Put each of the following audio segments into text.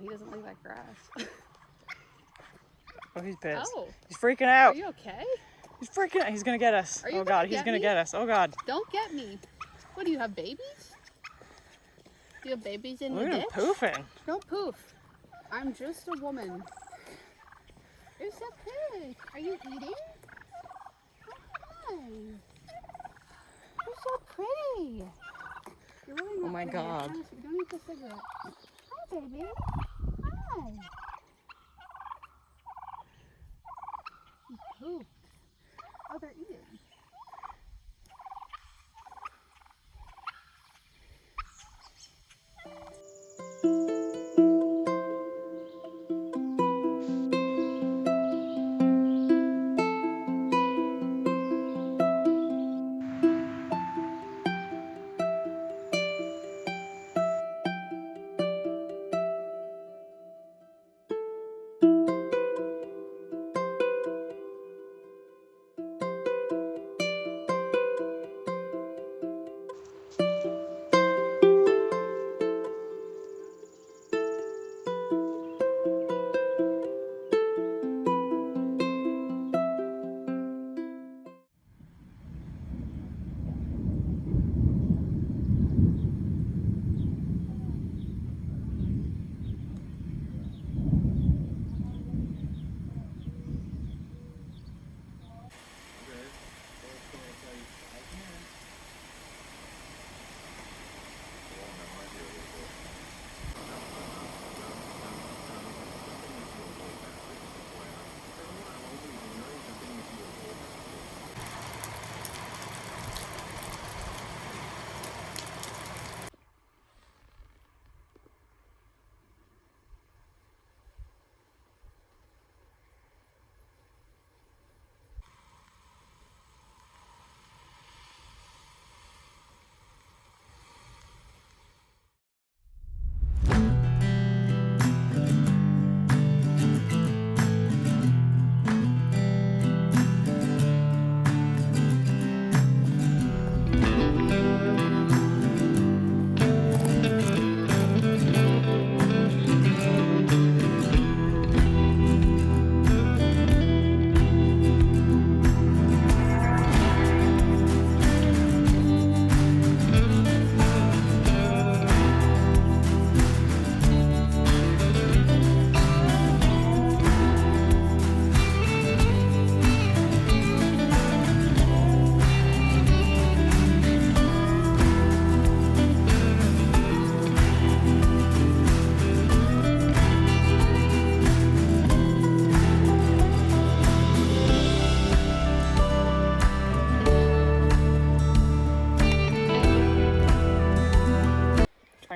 he doesn't like that grass. Oh, he's pissed. Oh. He's freaking out. Are you okay? He's freaking out. He's gonna get us. Oh God, he's gonna get us. Oh God. Don't get me. What, do you have babies? Do you have babies in the ditch? Look at him poofing. Don't poof. I'm just a woman. You're so good. Are you eating? Oh, hi. You're so pretty. You're really not Oh my pretty. God. You don't need the cigarette. Hi, baby. Hi. You pooped. Oh, they're eating.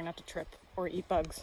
Not to trip or eat bugs.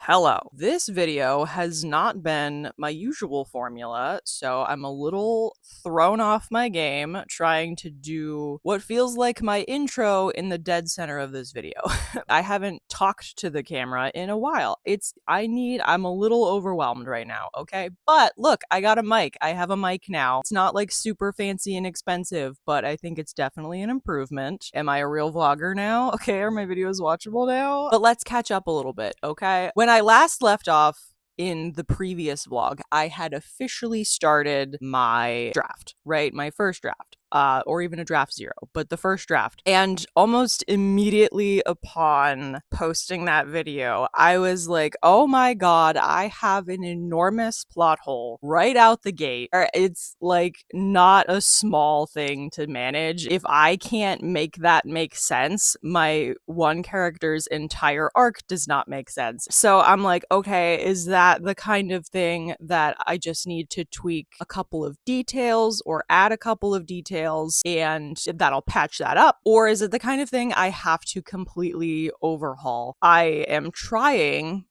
Hello. This video has not been my usual formula, so I'm a little thrown off my game trying to do what feels like my intro in the dead center of this video. I haven't talked to the camera in a while. I'm a little overwhelmed right now, okay? But look, I got a mic. I have a mic now. It's not like super fancy and expensive, but I think it's definitely an improvement. Am I a real vlogger now? Okay, are my videos watchable now? But let's catch up a little bit, okay? When I last left off in the previous vlog, I had officially started my draft, right? My first draft. Or even a draft 0, but the first draft. And almost immediately upon posting that video, I was like, oh my god, I have an enormous plot hole right out the gate. It's like not a small thing to manage. If I can't make that make sense, my one character's entire arc does not make sense. So I'm like, okay, is that the kind of thing that I just need to tweak a couple of details or add a couple of details and that'll patch that up? Or is it the kind of thing I have to completely overhaul? I am trying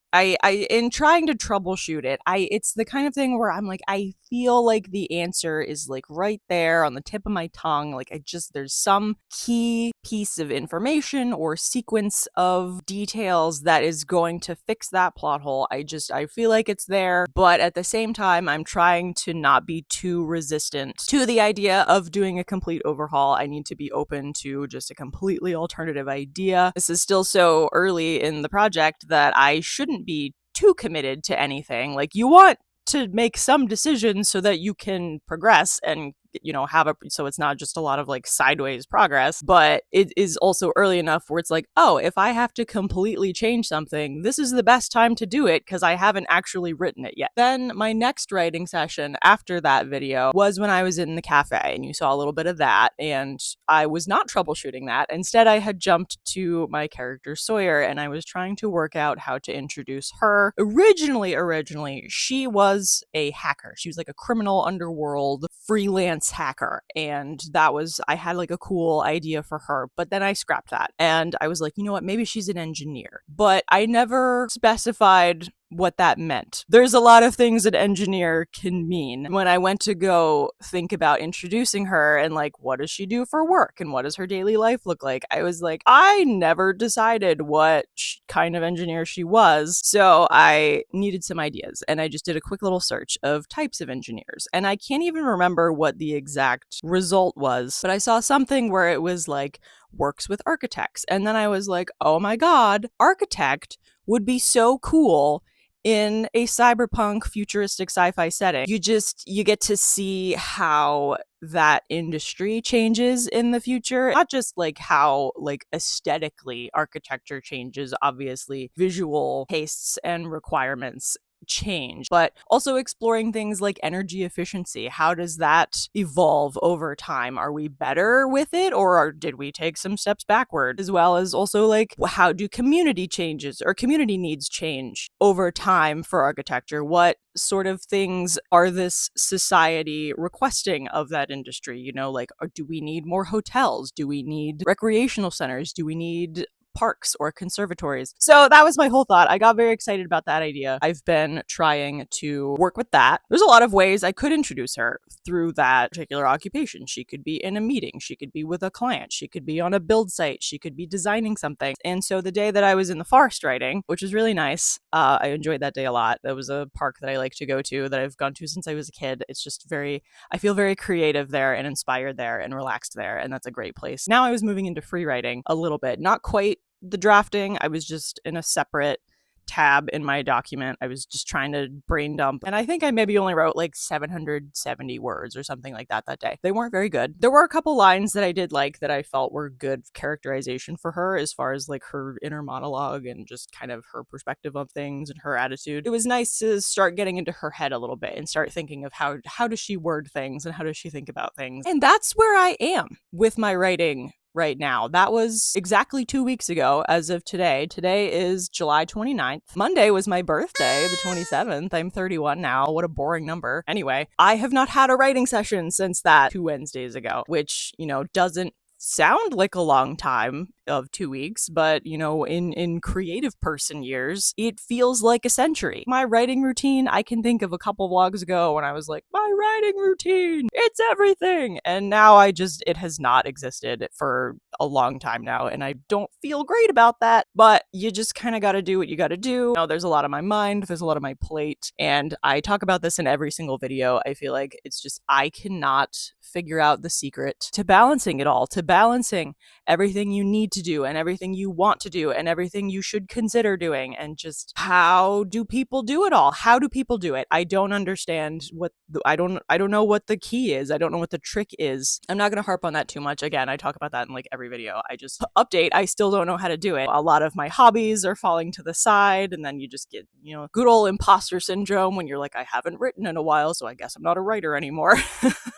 in trying to troubleshoot it, it's the kind of thing where I'm like, I feel like the answer is like right there on the tip of my tongue. Like there's some key piece of information or sequence of details that is going to fix that plot hole. I feel like it's there, but at the same time, I'm trying to not be too resistant to the idea of doing a complete overhaul. I need to be open to just a completely alternative idea. This is still so early in the project that I shouldn't be too committed to anything. Like, you want to make some decisions so that you can progress and so it's not just a lot of like sideways progress, but it is also early enough where it's like, oh, if I have to completely change something, this is the best time to do it because I haven't actually written it yet. Then my next writing session after that video was when I was in the cafe, and you saw a little bit of that, and I was not troubleshooting that. Instead, I had jumped to my character Sawyer, and I was trying to work out how to introduce her. Originally, she was a hacker. She was like a criminal underworld freelance hacker, and I had like a cool idea for her, but then I scrapped that and I was like, you know what, maybe she's an engineer, but I never specified what that meant. There's a lot of things an engineer can mean. When I went to go think about introducing her and like, what does she do for work and what does her daily life look like, I was like, I never decided what kind of engineer she was. So I needed some ideas, and I just did a quick little search of types of engineers, and I can't even remember what the exact result was, but I saw something where it was like works with architects, and then I was like, oh my god, architect would be so cool in a cyberpunk futuristic sci-fi setting. You get to see how that industry changes in the future, not just like how like aesthetically architecture changes. Obviously visual tastes and requirements change, but also exploring things like energy efficiency. How does that evolve over time? Are we better with it, or did we take some steps backward? As well as also like, how do community changes or community needs change over time for architecture? What sort of things are this society requesting of that industry? Like, do we need more hotels? Do we need recreational centers? Do we need parks or conservatories? So that was my whole thought. I got very excited about that idea. I've been trying to work with that. There's a lot of ways I could introduce her through that particular occupation. She could be in a meeting. She could be with a client. She could be on a build site. She could be designing something. And so the day that I was in the forest riding, which was really nice, I enjoyed that day a lot. That was a park that I like to go to, that I've gone to since I was a kid. It's just I feel very creative there and inspired there and relaxed there. And that's a great place. Now I was moving into free writing a little bit, not quite the drafting. I was just in a separate tab in my document. I was just trying to brain dump, and I think I maybe only wrote like 770 words or something like that day. They weren't very good. There were a couple lines that I did like, that I felt were good characterization for her, as far as like her inner monologue and just kind of her perspective of things and her attitude. It was nice to start getting into her head a little bit and start thinking of how does she word things and how does she think about things. And that's where I am with my writing right now. That was exactly 2 weeks ago as of today. Today is July 29th. Monday was my birthday, the 27th. I'm 31 now. What a boring number. Anyway, I have not had a writing session since that 2 Wednesdays ago, which, doesn't sound like a long time of 2 weeks, but you know, in creative person years, it feels like a century. My writing routine, I can think of a couple vlogs ago when I was like, my writing routine, it's everything. And now it has not existed for a long time now, and I don't feel great about that, but you just kind of got to do what you got to do. You know, there's a lot on my mind, there's a lot on my plate, and I talk about this in every single video. I feel like it's just, I cannot figure out the secret to balancing it all, to balancing everything you need to do and everything you want to do and everything you should consider doing, and just how do people do it all? How do people do it? I don't understand I don't know what the key is. I don't know what the trick is. I'm not going to harp on that too much. Again, I talk about that in like every video. I just update. I still don't know how to do it. A lot of my hobbies are falling to the side, and then you just get, you know, good old imposter syndrome when you're like, I haven't written in a while, so I guess I'm not a writer anymore.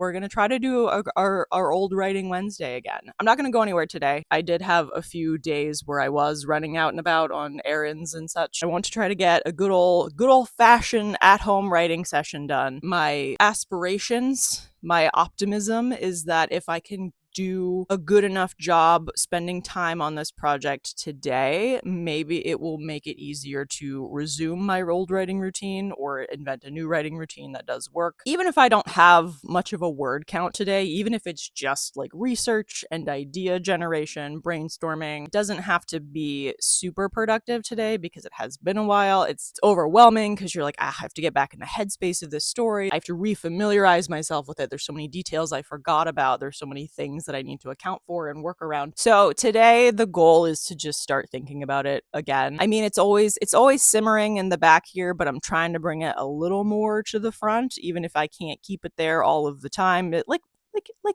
We're going to try to do our old writing Wednesday again. I'm not going to go anywhere today. I did have a few days where I was running out and about on errands and such. I want to try to get a good old fashioned at home writing session done. My aspirations, my optimism is that if I can do a good enough job spending time on this project today, maybe it will make it easier to resume my old writing routine or invent a new writing routine that does work. Even if I don't have much of a word count today, even if it's just like research and idea generation, brainstorming, it doesn't have to be super productive today because it has been a while. It's overwhelming because you're like, I have to get back in the headspace of this story. I have to refamiliarize myself with it. There's so many details I forgot about. There's so many things that I need to account for and work around. So today the goal is to just start thinking about it again. I mean, it's always simmering in the back here, but I'm trying to bring it a little more to the front, even if I can't keep it there all of the time. Like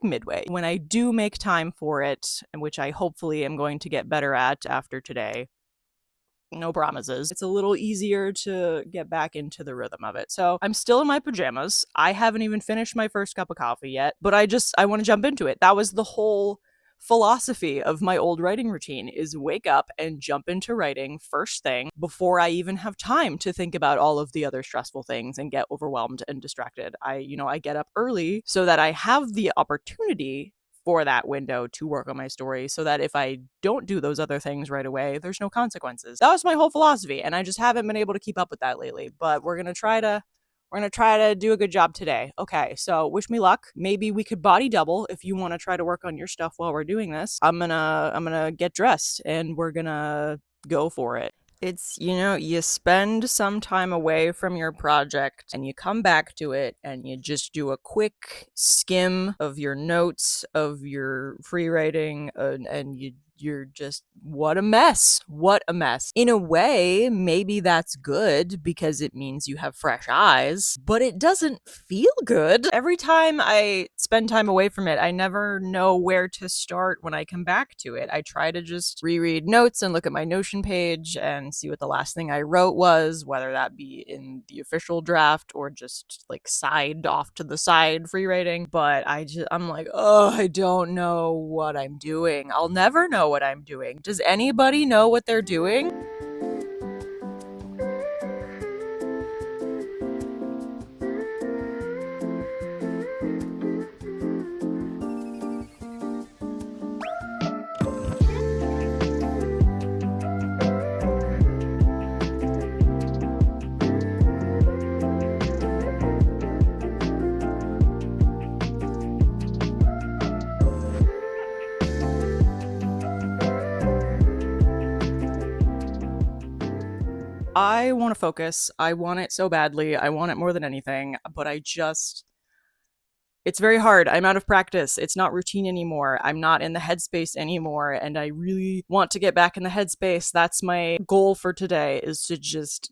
midway. When I do make time for it, and which I hopefully am going to get better at after today, no promises, it's a little easier to get back into the rhythm of it. So I'm still in my pajamas. I haven't even finished my first cup of coffee yet, but I want to jump into it. That was the whole philosophy of my old writing routine, is wake up and jump into writing first thing before I even have time to think about all of the other stressful things and get overwhelmed and distracted. I get up early so that I have the opportunity for that window to work on my story, so that if I don't do those other things right away, there's no consequences. That was my whole philosophy, and I just haven't been able to keep up with that lately, but we're going to try to do a good job today. Okay, so wish me luck. Maybe we could body double if you want to try to work on your stuff while we're doing this. I'm going to get dressed and we're going to go for it. It's, you spend some time away from your project and you come back to it and you just do a quick skim of your notes, of your free writing, and you're just, what a mess. In a way, maybe that's good because it means you have fresh eyes, but it doesn't feel good. Every time I spend time away from it, I never know where to start when I come back to it. I try to just reread notes and look at my Notion page and see what the last thing I wrote was, whether that be in the official draft or just like side off to the side free writing. But I'm like, oh, I don't know what I'm doing. I'll never know what I'm doing. Does anybody know what they're doing? I want to focus. I want it so badly. I want it more than anything, but it's very hard. I'm out of practice. It's not routine anymore. I'm not in the headspace anymore, and I really want to get back in the headspace. That's my goal for today, is to just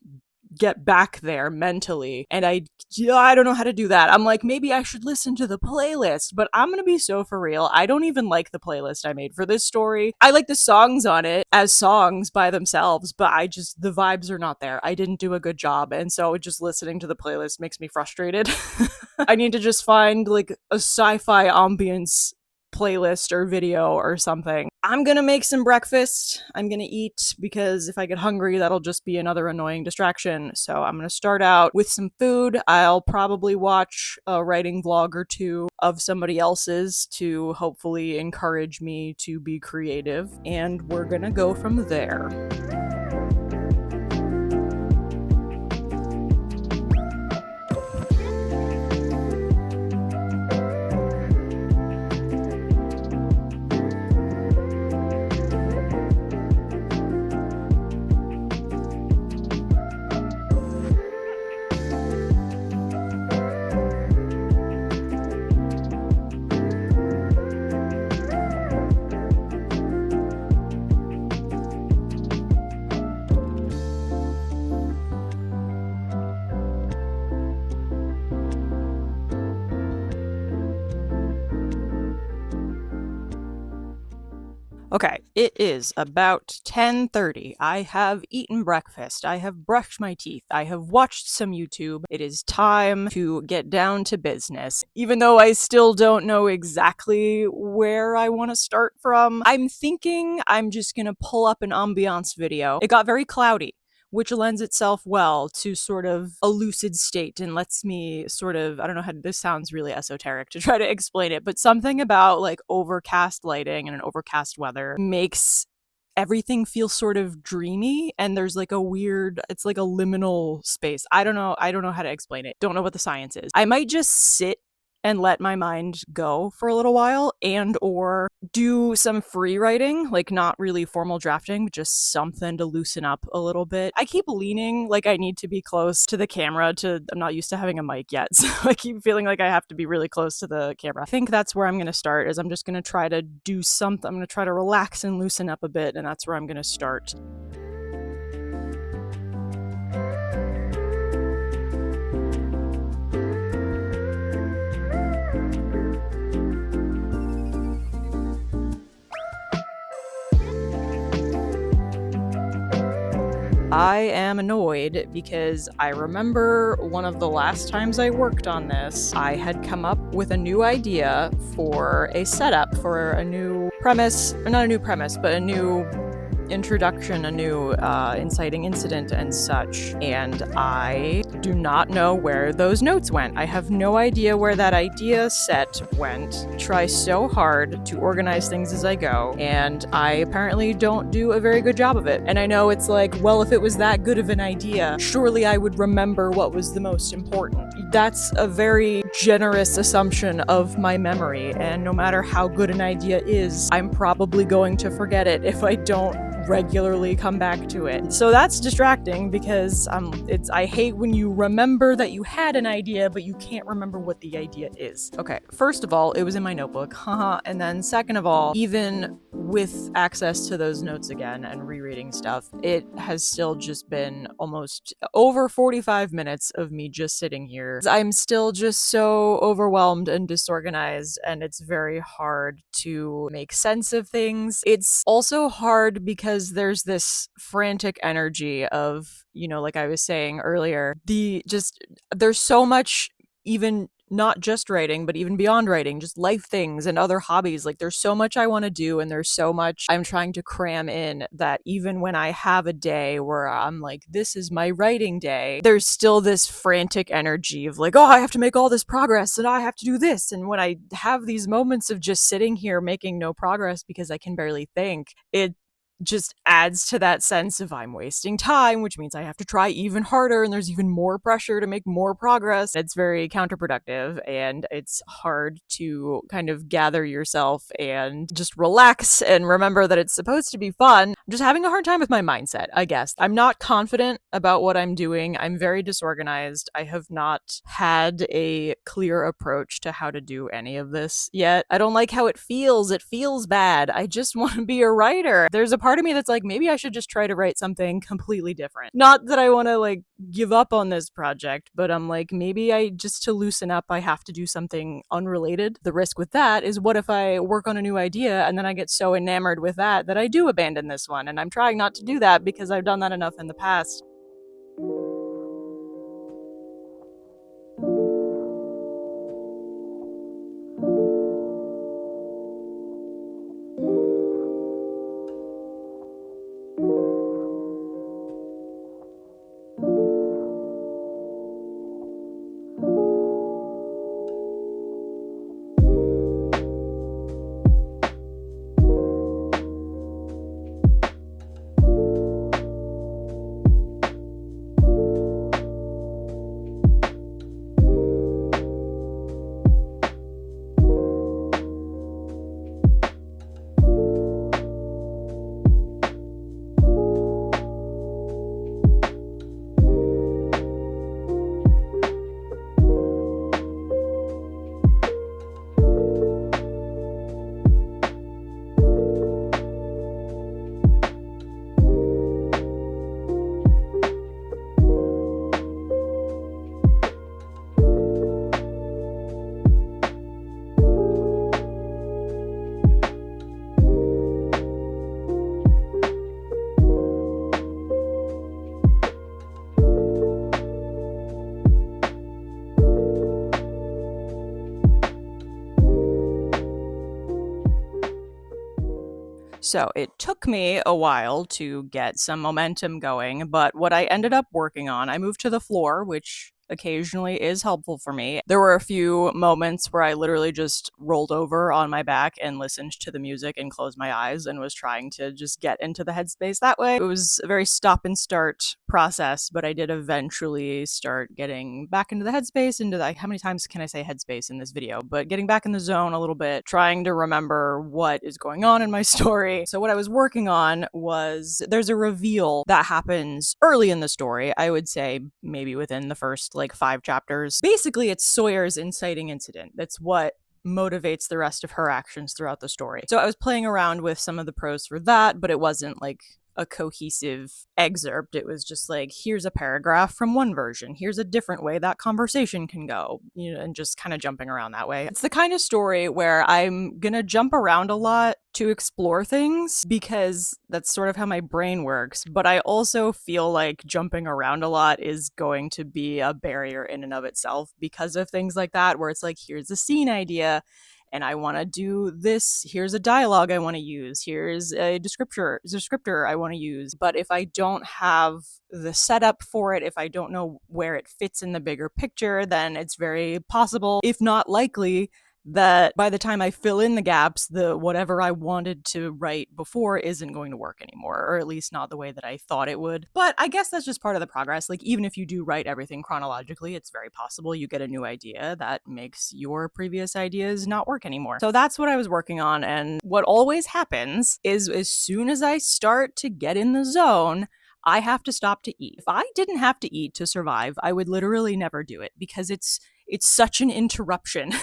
get back there mentally. And I don't know how to do that. I'm like, maybe I should listen to the playlist, but I'm gonna be so for real. I don't even like the playlist I made for this story. I like the songs on it as songs by themselves, but the vibes are not there. I didn't do a good job. And so just listening to the playlist makes me frustrated. I need to just find like a sci-fi ambience playlist or video or something. I'm gonna make some breakfast. I'm gonna eat because if I get hungry, that'll just be another annoying distraction. So I'm gonna start out with some food. I'll probably watch a writing vlog or two of somebody else's to hopefully encourage me to be creative, and we're gonna go from there. Okay, it is about 10:30. I have eaten breakfast. I have brushed my teeth. I have watched some YouTube. It is time to get down to business. Even though I still don't know exactly where I want to start from, I'm thinking I'm just gonna pull up an ambiance video. It got very cloudy, which lends itself well to sort of a lucid state and lets me sort of, I don't know how, this sounds really esoteric to try to explain it, but something about like overcast lighting and an overcast weather makes everything feel sort of dreamy, and there's like a weird, it's like a liminal space. I don't know how to explain it. Don't know what the science is. I might just sit and let my mind go for a little while, and or do some free writing, like not really formal drafting, but just something to loosen up a little bit. I keep leaning like I need to be close to the camera I'm not used to having a mic yet, so I keep feeling like I have to be really close to the camera. I think that's where I'm going to start, is I'm just going to try to do something. I'm going to try to relax and loosen up a bit, and that's where I'm going to start. I am annoyed because I remember one of the last times I worked on this, I had come up with a new idea for a setup for a new premise, or not a new premise, but a new introduction, a new inciting incident and such, and I do not know where those notes went. I have no idea where that idea set went. Try so hard to organize things as I go, and I apparently don't do a very good job of it. And I know it's like, well, if it was that good of an idea, surely I would remember what was the most important. That's a very generous assumption of my memory, and no matter how good an idea is, I'm probably going to forget it if I don't regularly come back to it. So that's distracting because I hate when you remember that you had an idea but you can't remember what the idea is. Okay, first of all, it was in my notebook, haha, and then second of all, even with access to those notes again and rereading stuff, it has still just been almost over 45 minutes of me just sitting here. I'm still just so overwhelmed and disorganized, and it's very hard to make sense of things. It's also hard because there's this frantic energy of, like I was saying earlier, there's so much, even not just writing, but even beyond writing, just life things and other hobbies. Like there's so much I want to do, and there's so much I'm trying to cram in, that even when I have a day where I'm like, this is my writing day, there's still this frantic energy of like, oh, I have to make all this progress and I have to do this. And when I have these moments of just sitting here making no progress because I can barely think, it just adds to that sense of I'm wasting time, which means I have to try even harder, and there's even more pressure to make more progress. It's very counterproductive, and it's hard to kind of gather yourself and just relax and remember that it's supposed to be fun. I'm just having a hard time with my mindset, I guess. I'm not confident about what I'm doing. I'm very disorganized. I have not had a clear approach to how to do any of this yet. I don't like how it feels. It feels bad. I just want to be a writer. There's a part of me that's like, maybe I should just try to write something completely different. Not that I want to like give up on this project, but I'm like, maybe just to loosen up, I have to do something unrelated. The risk with that is, what if I work on a new idea and then I get so enamored with that I do abandon this one? And I'm trying not to do that because I've done that enough in the past. So it took me a while to get some momentum going, but what I ended up working on, I moved to the floor, which occasionally is helpful for me. There were a few moments where I literally just rolled over on my back and listened to the music and closed my eyes and was trying to just get into the headspace that way. It was a very stop and start process, but I did eventually start getting back into the headspace, into the, how many times can I say headspace in this video, but getting back in the zone a little bit, trying to remember what is going on in my story. So what I was working on was, there's a reveal that happens early in the story, I would say maybe within the first like 5 chapters. Basically, it's Sawyer's inciting incident. That's what motivates the rest of her actions throughout the story. So I was playing around with some of the prose for that, but it wasn't like a cohesive excerpt. It was just like, here's a paragraph from one version, here's a different way that conversation can go, you know, and just kind of jumping around that way. It's the kind of story where I'm gonna jump around a lot to explore things because that's sort of how my brain works, but I also feel like jumping around a lot is going to be a barrier in and of itself because of things like that, where it's like, here's a scene idea and I want to do this. Here's a dialogue I want to use. Here's a descriptor I want to use. But if I don't have the setup for it, if I don't know where it fits in the bigger picture, then it's very possible, if not likely, that by the time I fill in the gaps, the whatever I wanted to write before isn't going to work anymore, or at least not the way that I thought it would. But I guess that's just part of the progress. Like, even if you do write everything chronologically, it's very possible you get a new idea that makes your previous ideas not work anymore. So that's what I was working on, and what always happens is as soon as I start to get in the zone, I have to stop to eat. If I didn't have to eat to survive, I would literally never do it because it's such an interruption.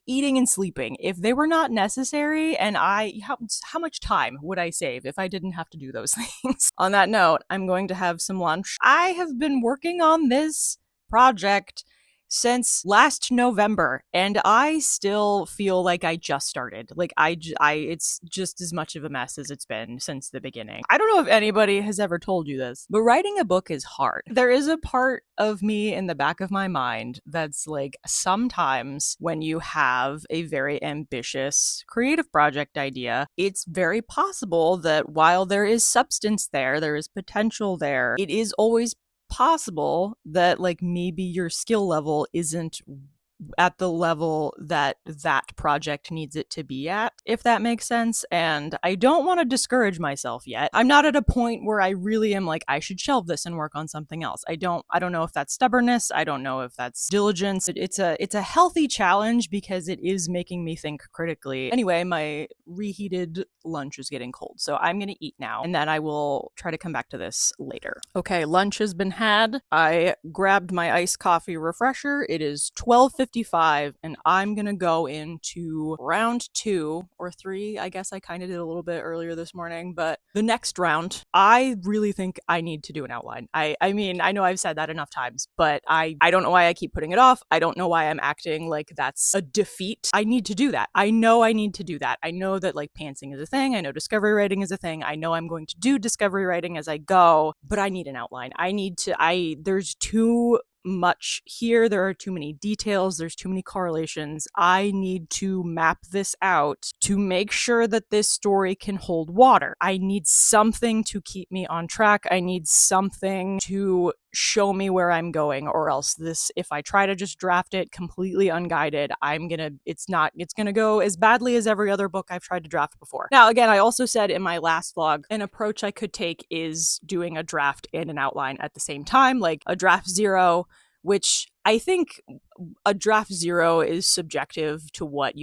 Eating and sleeping, if they were not necessary, and how much time would I save if I didn't have to do those things? On that note, I'm going to have some lunch. I have been working on this project since last November, and I still feel like I just started. Like it's just as much of a mess as it's been since the beginning. I don't know if anybody has ever told you this, but writing a book is hard. There is a part of me in the back of my mind that's like, sometimes when you have a very ambitious creative project idea, it's very possible that while there is substance there is potential there, it is always possible that like maybe your skill level isn't at the level that project needs it to be at, if that makes sense. And I don't want to discourage myself yet. I'm not at a point where I really am like, I should shelve this and work on something else. I don't know if that's stubbornness. I don't know if that's diligence. It's a healthy challenge because it is making me think critically. Anyway, my reheated lunch is getting cold, so I'm gonna eat now, and then I will try to come back to this later. Okay, lunch has been had. I grabbed my iced coffee refresher. It is 12:55, and I'm gonna go into round 2 or 3. I guess I kind of did a little bit earlier this morning, but the next round, I really think I need to do an outline. I mean, I know I've said that enough times, but I don't know why I keep putting it off. I don't know why I'm acting like that's a defeat. I need to do that. I know I need to do that. I know that like pantsing is a thing. I know discovery writing is a thing. I know I'm going to do discovery writing as I go, but I need an outline. There's too much here. There are too many details. There's too many correlations. I need to map this out to make sure that this story can hold water. I need something to keep me on track. I need something to show me where I'm going, or else if I try to just draft it completely unguided, it's gonna go as badly as every other book I've tried to draft before. Now, again, I also said in my last vlog, an approach I could take is doing a draft and an outline at the same time, like a draft 0, which I think a draft 0 is subjective to what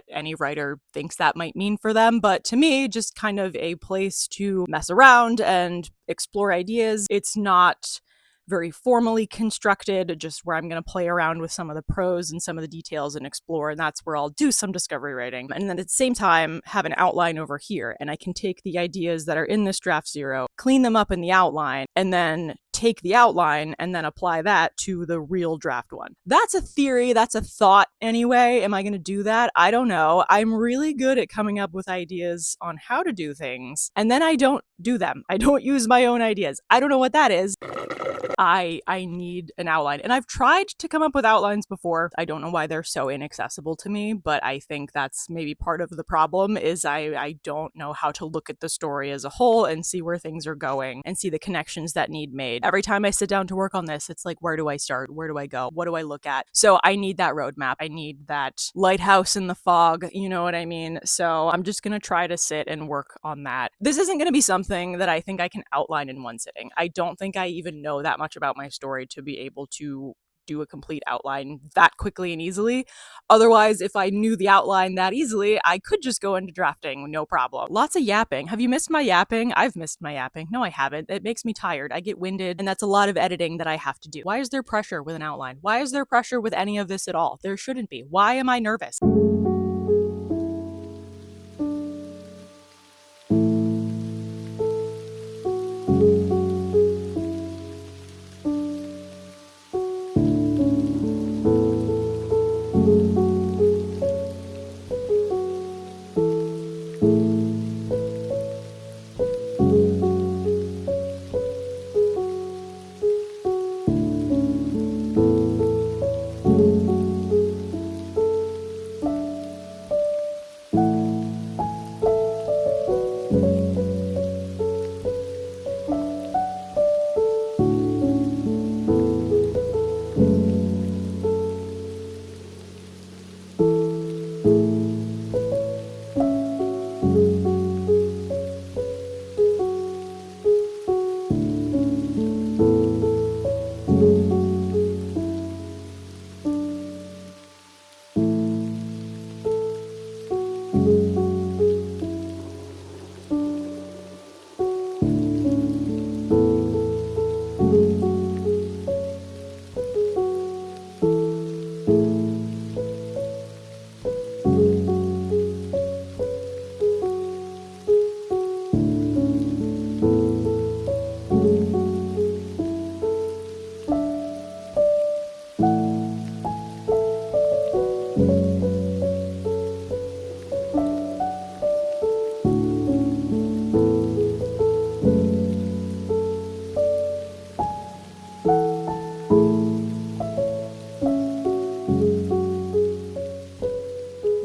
any writer thinks that might mean for them. But to me, just kind of a place to mess around and explore ideas. It's not very formally constructed, just where I'm going to play around with some of the prose and some of the details and explore, and that's where I'll do some discovery writing. And then at the same time, have an outline over here, and I can take the ideas that are in this draft 0, clean them up in the outline, and then take the outline and then apply that to the real draft one. That's a theory, that's a thought anyway. Am I going to do that? I don't know. I'm really good at coming up with ideas on how to do things, and then I don't do them. I don't use my own ideas. I don't know what that is. I need an outline. And I've tried to come up with outlines before. I don't know why they're so inaccessible to me, but I think that's maybe part of the problem is I don't know how to look at the story as a whole and see where things are going and see the connections that need made. Every time I sit down to work on this, it's like, where do I start? Where do I go? What do I look at? So I need that roadmap. I need that lighthouse in the fog. You know what I mean? So I'm just going to try to sit and work on that. This isn't going to be something that I think I can outline in one sitting. I don't think I even know that much about my story to be able to do a complete outline that quickly and easily. Otherwise, if I knew the outline that easily, I could just go into drafting, no problem. Lots of yapping. Have you missed my yapping? I've missed my yapping. No, I haven't. It makes me tired. I get winded, and that's a lot of editing that I have to do. Why is there pressure with an outline? Why is there pressure with any of this at all? There shouldn't be. Why am I nervous?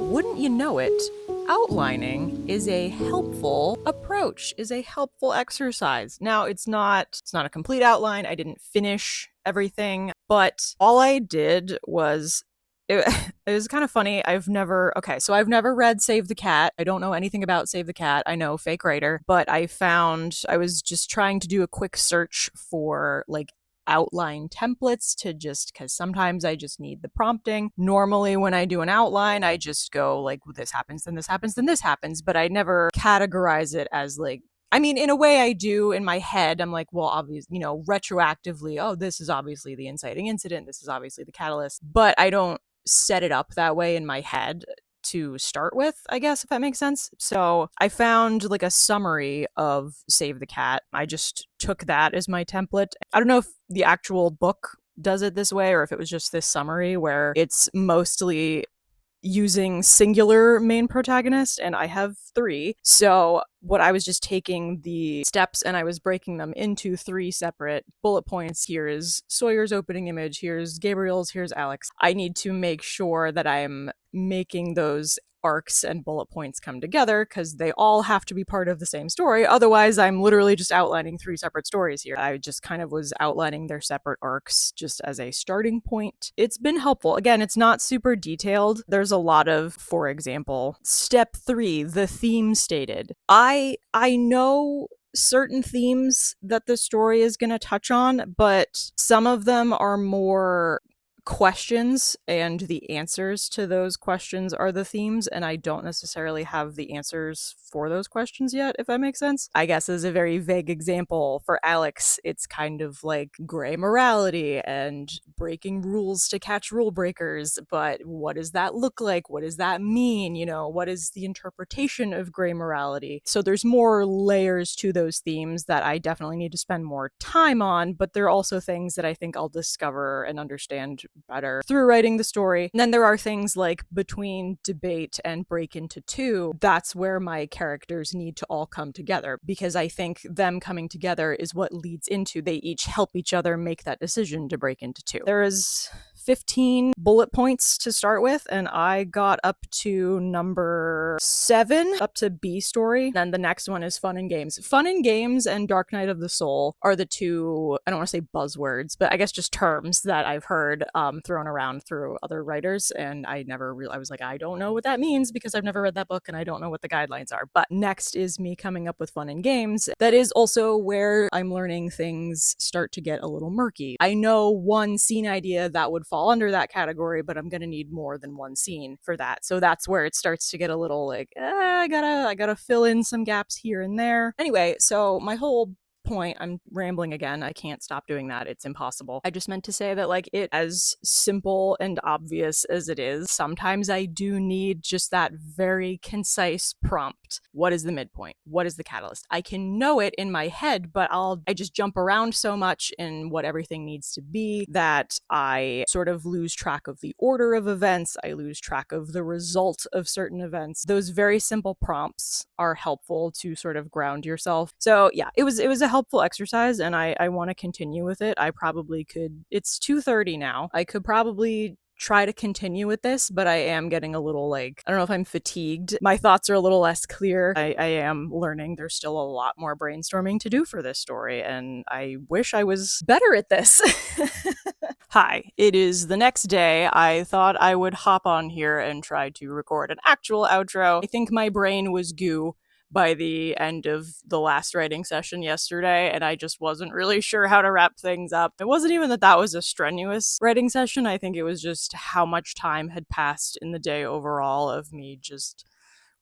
Wouldn't you know it, outlining is a helpful approach, is a helpful exercise. Now, it's not a complete outline. I didn't finish everything, but all I did was it, it was kind of funny. I've never read Save the Cat. I don't know anything about Save the Cat. I know, fake writer, but I was just trying to do a quick search for like outline templates to just because sometimes I just need the prompting. Normally when I do an outline, I just go like, this happens, then this happens, then this happens, but I never categorize it as like, I mean, in a way I do in my head. I'm like, well, obviously, retroactively, oh, this is obviously the inciting incident. This is obviously the catalyst, but I don't set it up that way in my head to start with, I guess, if that makes sense. So I found like a summary of Save the Cat. I just took that as my template. I don't know if the actual book does it this way or if it was just this summary where it's mostly using singular main protagonist, and I have 3. So what I was just taking the steps and I was breaking them into 3 separate bullet points. Here is Sawyer's opening image, here's Gabriel's, here's Alex. I need to make sure that I'm making those arcs and bullet points come together because they all have to be part of the same story. Otherwise, I'm literally just outlining 3 separate stories here. I just kind of was outlining their separate arcs just as a starting point. It's been helpful. Again, it's not super detailed. There's a lot of, for example, step 3, the theme stated. I know certain themes that the story is going to touch on, but some of them are more questions and the answers to those questions are the themes, and I don't necessarily have the answers for those questions yet, if that makes sense. I guess as a very vague example, for Alex, it's kind of like gray morality and breaking rules to catch rule breakers, but what does that look like? What does that mean? You know, what is the interpretation of gray morality? So there's more layers to those themes that I definitely need to spend more time on, but there are also things that I think I'll discover and understand better through writing the story. And then there are things like between debate and break into two, that's where my characters need to all come together, because I think them coming together is what leads into they each help each other make that decision to break into two. There is 15 bullet points to start with, and I got up to number 7, up to B story. Then the next one is Fun and Games. Fun and Games and Dark Night of the Soul are the two, I don't want to say buzzwords, but I guess just terms that I've heard thrown around through other writers, and I never really, I was like, I don't know what that means because I've never read that book and I don't know what the guidelines are. But next is me coming up with Fun and Games. That is also where I'm learning things start to get a little murky. I know one scene idea that would fall under that category, but I'm gonna need more than one scene for that. So that's where it starts to get a little like, I gotta fill in some gaps here and there. Anyway, so my whole point, I'm rambling again, I can't stop doing that, it's impossible. I just meant to say that, like, it as simple and obvious as it is, sometimes I do need just that very concise prompt. What is the midpoint? What is the catalyst? I can know it in my head, but I just jump around so much in what everything needs to be that I sort of lose track of the order of events, I lose track of the result of certain events. Those very simple prompts are helpful to sort of ground yourself. So yeah, it was a helpful exercise, and I want to continue with it. I probably could, it's 2:30 now, I could probably try to continue with this, but I am getting a little, like, I don't know if I'm fatigued. My thoughts are a little less clear. I am learning there's still a lot more brainstorming to do for this story, and I wish I was better at this. Hi, it is the next day. I thought I would hop on here and try to record an actual outro. I think my brain was goo by the end of the last writing session yesterday, and I just wasn't really sure how to wrap things up. It wasn't even that was a strenuous writing session, I think it was just how much time had passed in the day overall of me just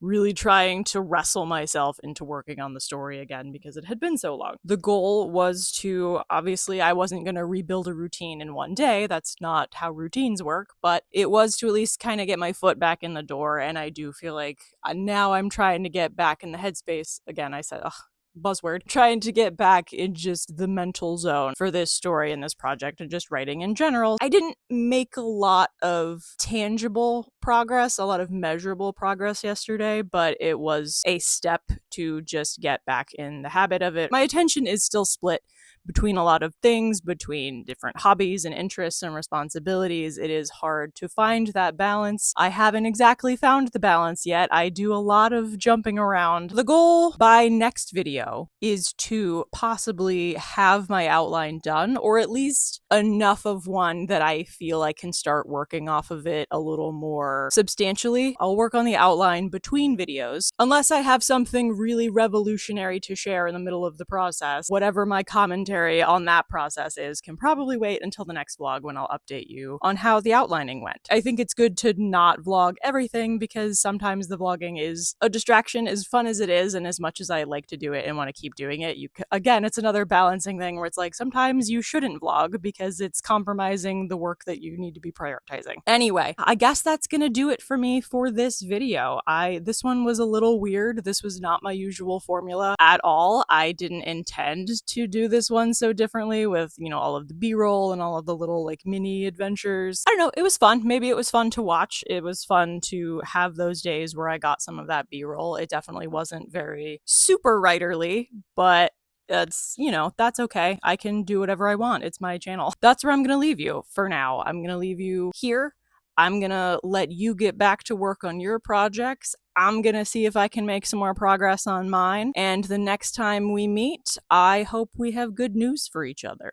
really trying to wrestle myself into working on the story again because it had been so long. The goal was to, obviously, I wasn't going to rebuild a routine in one day. That's not how routines work, but it was to at least kind of get my foot back in the door. And I do feel like now I'm trying to get back in the headspace. Again, I said, ugh, buzzword, trying to get back in just the mental zone for this story and this project and just writing in general. I didn't make a lot of tangible progress, a lot of measurable progress yesterday, but it was a step to just get back in the habit of it. My attention is still split between a lot of things, between different hobbies and interests and responsibilities. It is hard to find that balance. I haven't exactly found the balance yet. I do a lot of jumping around. The goal by next video is to possibly have my outline done, or at least enough of one that I feel I can start working off of it a little more substantially. I'll work on the outline between videos, unless I have something really revolutionary to share in the middle of the process. Whatever my commentary on that process is can probably wait until the next vlog when I'll update you on how the outlining went. I think it's good to not vlog everything because sometimes the vlogging is a distraction, as fun as it is, and as much as I like to do it and want to keep doing it, again, it's another balancing thing where it's like sometimes you shouldn't vlog because it's compromising the work that you need to be prioritizing. Anyway, I guess that's gonna do it for me for this video. This one was a little weird. This was not my usual formula at all. I didn't intend to do this one so differently with, you know, all of the b-roll and all of the little like mini adventures. I don't know, it was fun. Maybe it was fun to watch. It was fun to have those days where I got some of that b-roll. It definitely wasn't very super writerly, but that's, you know, that's okay. I can do whatever I want. It's my channel. That's where I'm gonna leave you for now. I'm gonna leave you here. I'm gonna let you get back to work on your projects. I'm gonna see if I can make some more progress on mine. And the next time we meet, I hope we have good news for each other.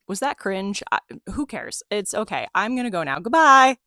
Was that cringe? Who cares? It's okay. I'm gonna go now. Goodbye!